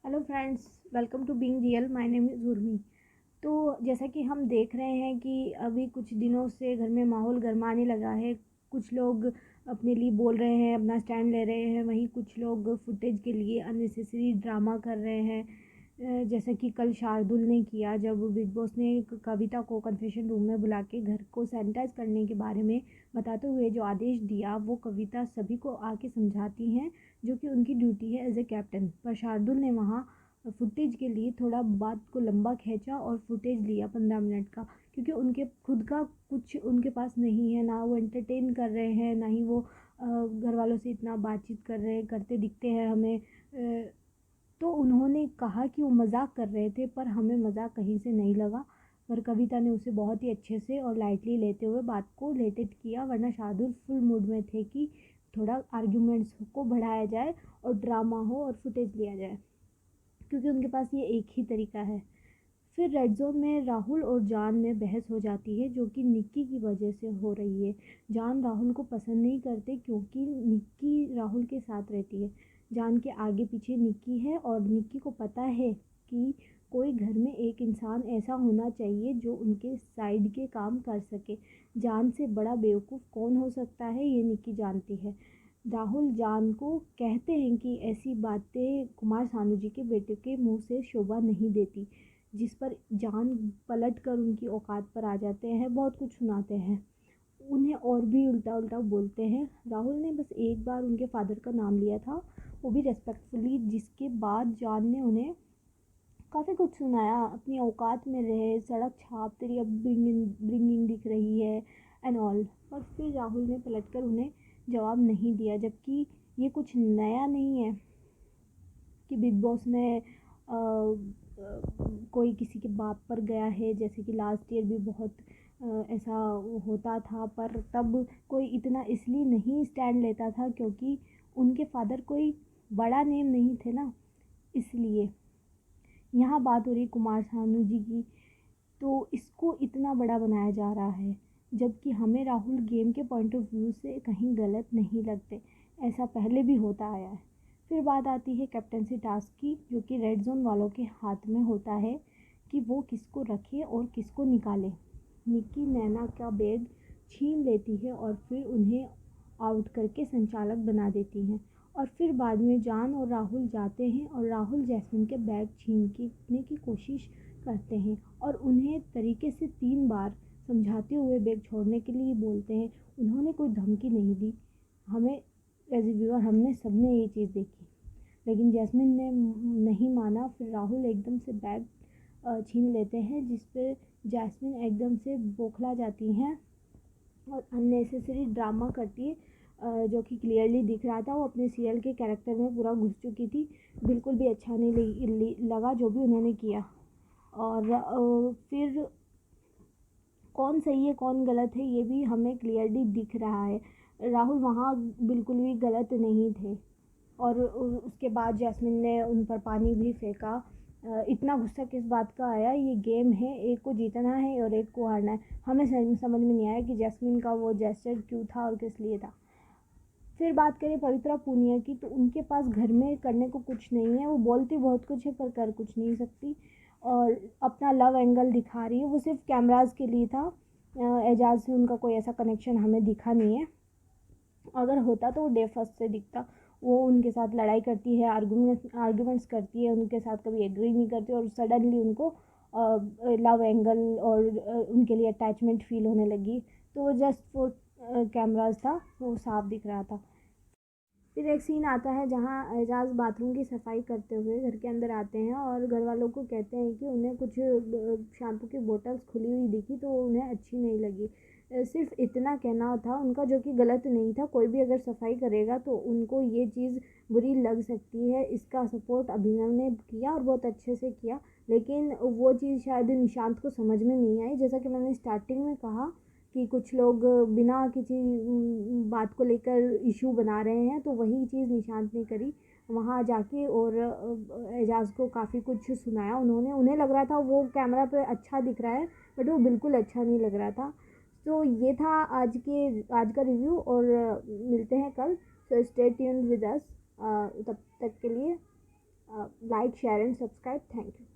Hello friends, welcome to being real. My name is Urmi. तो जैसा कि हम देख रहे हैं कि अभी कुछ दिनों से घर में माहौल गरमाने लगा है। कुछ लोग अपने लिए बोल रहे हैं, अपना स्टैंड ले रहे हैं, वहीं कुछ लोग फुटेज के लिए अननेसेसरी ड्रामा कर रहे हैं। जैसा कि कल शार्दुल ने किया, जब बिग बॉस ने कविता को कन्फेशन रूम में बुला के घर को सैनिटाइज करने के बारे में बताते हुए जो आदेश दिया, वो कविता सभी को आके समझाती हैं, जो कि उनकी ड्यूटी है एज ए कैप्टन। पर शार्दुल ने वहाँ फुटेज के लिए थोड़ा बात को लंबा खींचा और फुटेज लिया 15 मिनट का, क्योंकि उनके खुद का कुछ उनके पास नहीं है। ना वो एंटरटेन कर रहे हैं, ना ही वो घर वालों से इतना बातचीत करते दिखते हैं हमें। तो उन्होंने कहा कि वो मजाक कर रहे थे, पर हमें मजाक कहीं से नहीं लगा। पर कविता ने उसे बहुत ही अच्छे से और लाइटली लेते हुए बात को लेट इट किया, वरना शार्दुल फुल मूड में थे कि थोड़ा आर्ग्यूमेंट्स को बढ़ाया जाए और ड्रामा हो और फुटेज लिया जाए, क्योंकि उनके पास ये एक ही तरीका है। फिर रेड जोन में राहुल और जान में बहस हो जाती है, जो कि निक्की की वजह से हो रही है। जान राहुल को पसंद नहीं करते क्योंकि निक्की राहुल के साथ रहती है। जान के आगे पीछे निक्की है और निक्की को पता है कि कोई घर में एक इंसान ऐसा होना चाहिए जो उनके साइड के काम कर सके। जान से बड़ा बेवकूफ़ कौन हो सकता है, ये निक्की जानती है। राहुल जान को कहते हैं कि ऐसी बातें कुमार सानू जी के बेटे के मुंह से शोभा नहीं देती, जिस पर जान पलट कर उनकी औकात पर आ जाते हैं, बहुत कुछ सुनाते हैं, उन्हें और भी उल्टा उल्टा बोलते हैं। राहुल ने बस एक बार उनके फादर का नाम लिया था, वो भी रेस्पेक्टफुली, जिसके बाद जान ने उन्हें काफ़ी कुछ सुनाया। अपनी औकात में रहे, सड़क छाप, तेरी अब ब्रिंगिंग दिख रही है एंड ऑल। पर फिर राहुल ने पलटकर उन्हें जवाब नहीं दिया, जबकि ये कुछ नया नहीं है कि बिग बॉस में कोई किसी के बाप पर गया है। जैसे कि लास्ट ईयर भी बहुत ऐसा होता था, पर तब कोई इतना इसलिए नहीं स्टैंड लेता था क्योंकि उनके फादर कोई बड़ा नेम नहीं थे ना, इसलिए। यहाँ बात हो रही कुमार सानू जी की, तो इसको इतना बड़ा बनाया जा रहा है, जबकि हमें राहुल गेम के पॉइंट ऑफ व्यू से कहीं गलत नहीं लगते। ऐसा पहले भी होता आया है। फिर बात आती है कैप्टनसी टास्क की, जो कि रेड जोन वालों के हाथ में होता है कि वो किसको रखे और किसको निकाले। निक्की नैना का बैग छीन लेती है और फिर उन्हें आउट करके संचालक बना देती हैं। और फिर बाद में जान और राहुल जाते हैं और राहुल जैस्मिन के बैग छीनने की कोशिश करते हैं और उन्हें तरीके से 3 बार समझाते हुए बैग छोड़ने के लिए बोलते हैं। उन्होंने कोई धमकी नहीं दी हमें, एज ए व्यूअर हमने सबने ये चीज़ देखी, लेकिन जैस्मिन ने नहीं माना। फिर राहुल एकदम से बैग छीन लेते हैं, जिस पर जैस्मिन एकदम से बौखला जाती हैं और अननेसेसरी ड्रामा करती है, जो कि क्लियरली दिख रहा था वो अपने सीरियल के कैरेक्टर में पूरा घुस चुकी थी। बिल्कुल भी अच्छा नहीं लगा जो भी उन्होंने किया। और फिर कौन सही है कौन गलत है ये भी हमें क्लियरली दिख रहा है। राहुल वहाँ बिल्कुल भी गलत नहीं थे। और उसके बाद जैस्मिन ने उन पर पानी भी फेंका। इतना गुस्सा किस बात का आया, ये गेम है, एक को जीतना है और एक को हारना है। हमें समझ में नहीं आया कि जैस्मिन का वो जेस्चर क्यों था और किस लिए था। फिर बात करें पवित्रा पूनिया की, तो उनके पास घर में करने को कुछ नहीं है। वो बोलती बहुत कुछ है पर कर कुछ नहीं सकती, और अपना लव एंगल दिखा रही है। वो सिर्फ कैमराज के लिए था। एजाज से उनका कोई ऐसा कनेक्शन हमें दिखा नहीं है। अगर होता तो वो डे फर्स्ट से दिखता। वो उनके साथ लड़ाई करती है, आर्गूमेंट्स करती है, उनके साथ कभी एग्री नहीं करती, और सडनली उनको लव एंगल और उनके लिए अटैचमेंट फील होने लगी। तो वो जस्ट वो कैमराज था, वो साफ दिख रहा था। फिर एक सीन आता है जहाँ एजाज बाथरूम की सफाई करते हुए घर के अंदर आते हैं और घर वालों को कहते हैं कि उन्हें कुछ शैम्पू की बोतल्स खुली हुई दिखी, तो उन्हें अच्छी नहीं लगी। सिर्फ इतना कहना था उनका, जो कि गलत नहीं था। कोई भी अगर सफाई करेगा तो उनको ये चीज़ बुरी लग सकती है। इसका सपोर्ट अभिनव ने किया और बहुत अच्छे से किया, लेकिन वो चीज़ शायद निशांत को समझ में नहीं आई। जैसा कि मैंने स्टार्टिंग में कहा कि कुछ लोग बिना किसी बात को लेकर इशू बना रहे हैं, तो वही चीज़ निशांत ने करी वहाँ जाके, और एजाज को काफ़ी कुछ सुनाया उन्होंने। उन्हें लग रहा था वो कैमरा पे अच्छा दिख रहा है, बट वो बिल्कुल अच्छा नहीं लग रहा था। तो ये था आज का रिव्यू, और मिलते हैं कल। So stay tuned with us, तब तक के लिए like share and subscribe. Thank you.